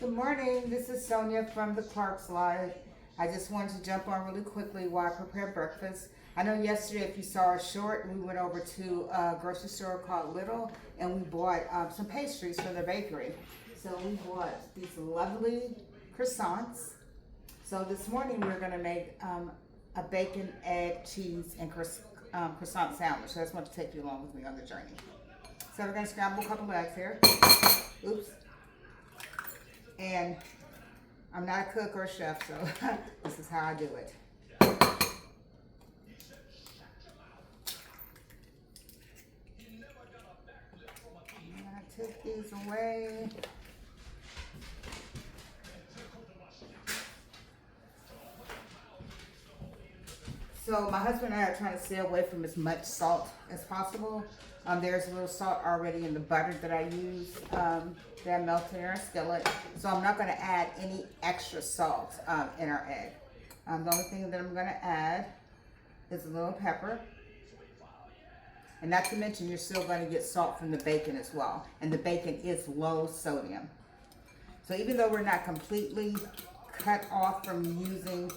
Good morning, this is Sonia from the Clark's Live. I just wanted to jump on really quickly while I prepare breakfast. I know yesterday, if you saw our short, we went over to a grocery store called Little and we bought some pastries from the bakery. So we bought these lovely croissants. So this morning we're going to make a bacon, egg, cheese, and croissant sandwich. So I just want to take you along with me on the journey. So we're going to scramble a couple of eggs here. Oops. And I'm not a cook or a chef, so this is how I do it. And I took these away. So my husband and I are trying to stay away from as much salt as possible. There's a little salt already in the butter that I use that I melted in our skillet. So I'm not going to add any extra salt in our egg. The only thing that I'm going to add is a little pepper. And not to mention, you're still going to get salt from the bacon as well. And the bacon is low sodium. So even though we're not completely cut off from using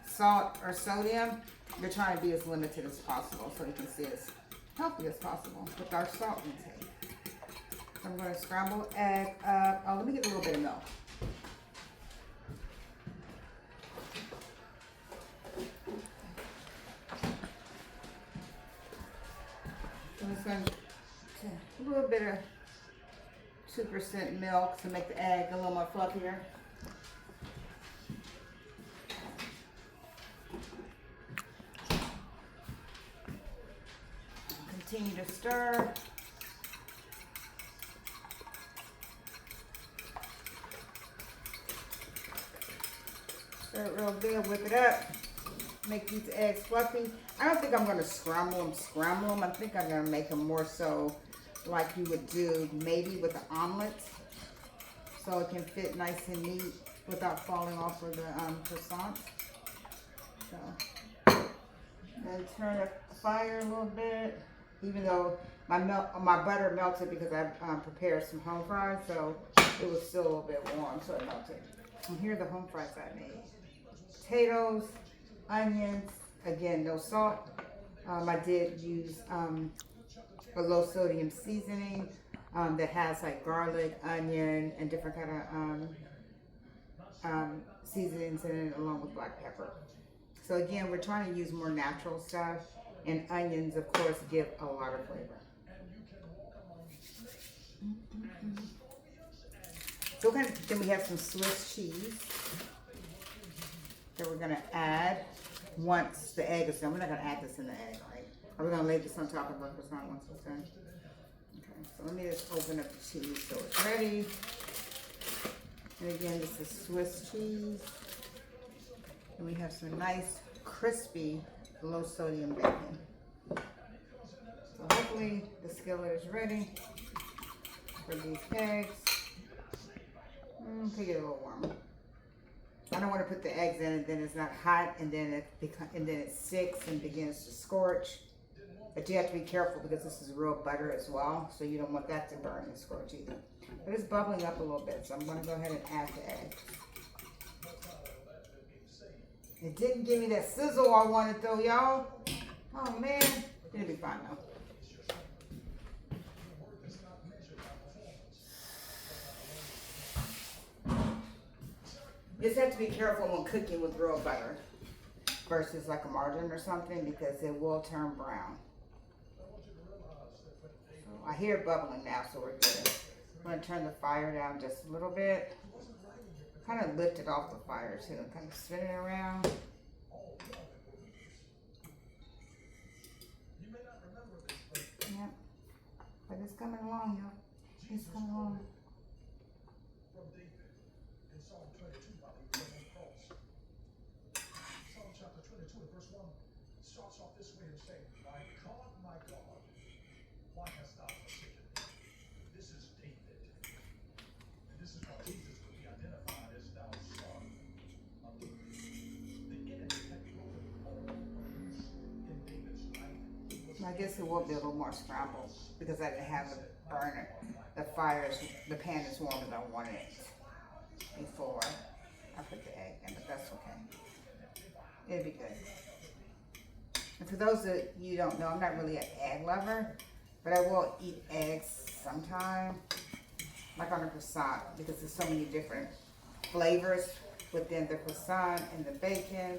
salt or sodium, we're trying to be as limited as possible so you can see as healthy as possible with our salt intake. So I'm going to scramble egg up. Oh, let me get a little bit of milk. I'm just going to a little bit of 2% milk to make the egg a little more fluffier. Continue to stir. Stir it real good, whip it up. Make these eggs fluffy. I don't think I'm going to scramble them. I think I'm going to make them more so like you would do maybe with an omelet. So it can fit nice and neat without falling off of the croissant. So, then turn up the fire a little bit. Even though my butter melted because I prepared some home fries, so it was still a little bit warm, so it melted. And here are the home fries I made. Potatoes, onions, again, no salt. I did use a low sodium seasoning that has like garlic, onion, and different kind of seasonings in it along with black pepper. So again, we're trying to use more natural stuff. And onions, of course, give a lot of flavor. So then we have some Swiss cheese that we're going to add once the egg is done. We're not going to add this in the egg, right? Are we going to lay this on top of our croissant once it's done? Okay, so let me just open up the cheese so it's ready. And again, this is Swiss cheese. And we have some nice, crispy, low sodium bacon. So hopefully the skillet is ready for these eggs. Take it a little warm. I don't want to put the eggs in and then it's not hot and then it sticks and begins to scorch. But you have to be careful because this is real butter as well, so you don't want that to burn and scorch either. But it's bubbling up a little bit, so I'm going to go ahead and add the eggs. It didn't give me that sizzle I wanted though, y'all. Oh man, it'll be fine though. Just have to be careful when cooking with real butter versus like a margarine or something because it will turn brown. So I hear it bubbling now, so we're good. I'm going to turn the fire down just a little bit. Kind of lift it off the fire too, kind of spin it around. Yep, but it's coming along, y'all. It's coming along. I guess it will be a little more scrambled because I didn't have it burn it. The pan is warm as I wanted it. before I put the egg in, but that's okay. It'll be good. And for those that you don't know, I'm not really an egg lover, but I will eat eggs sometime, like on a croissant, because there's so many different flavors within the croissant and the bacon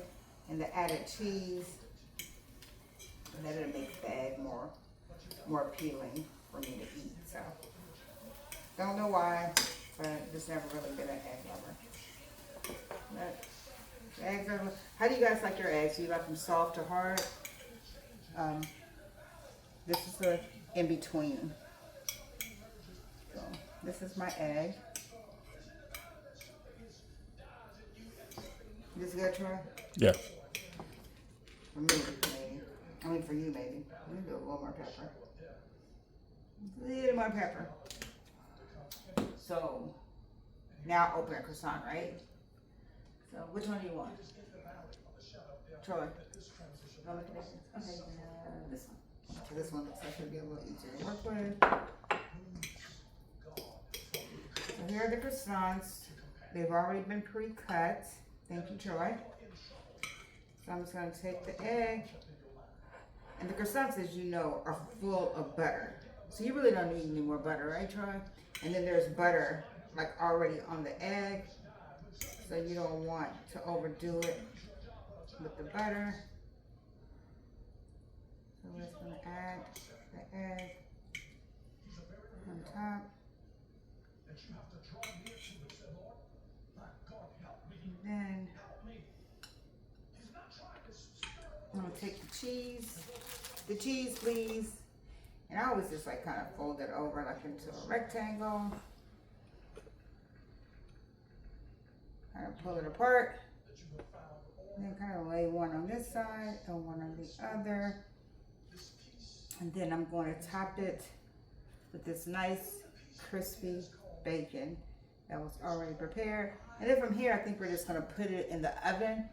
and the added cheese, and that it'll make the egg more appealing for me to eat. So don't know why, but just never really been an egg lover. But eggs are. How do you guys like your eggs? Do you like them soft or hard? This is the in between. So this is my egg. This good, Troy? Yeah. For me, maybe. I mean, for you, maybe. Let me do a little more pepper. A little more pepper. So now open a croissant, right? So which one do you want? Troy. Go look at this. Okay, this one. So this one looks like it'll be a little easier to work with. So here are the croissants. They've already been pre-cut. Thank you, Troy. So I'm just going to take the egg. And the croissants, as you know, are full of butter. So you really don't need any more butter, right, Troy? And then there's butter, like already on the egg. So you don't want to overdo it with the butter. So we're just going to add the egg on top. And then I'm going to take the cheese. The cheese, please. And I always just like kind of fold it over like into a rectangle. Kind of pull it apart. And then kind of lay one on this side and one on the other. And then I'm going to top it with this nice crispy bacon that was already prepared. And then from here, I think we're just going to put it in the oven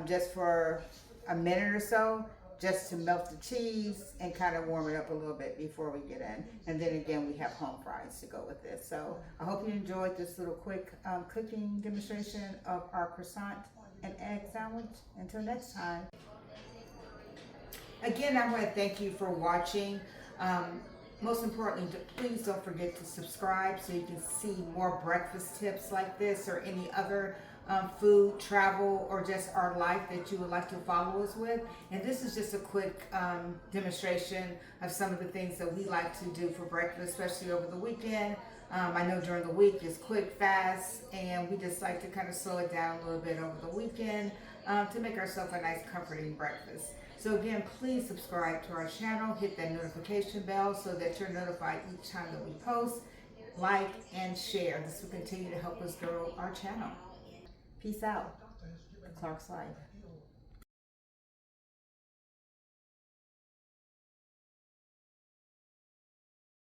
just for a minute or so, just to melt the cheese and kind of warm it up a little bit before we get in. And then again, we have home fries to go with this. So I hope you enjoyed this little quick cooking demonstration of our croissant and egg sandwich. Until next time. Again, I want to thank you for watching. Most importantly, please don't forget to subscribe so you can see more breakfast tips like this or any other food, travel, or just our life that you would like to follow us with. And this is just a quick demonstration of some of the things that we like to do for breakfast, especially over the weekend. I know during the week it's quick, fast, and we just like to kind of slow it down a little bit over the weekend to make ourselves a nice, comforting breakfast. So again, please subscribe to our channel, hit that notification bell so that you're notified each time that we post, like, and share. This will continue to help us grow our channel. Peace out. Clark's Life.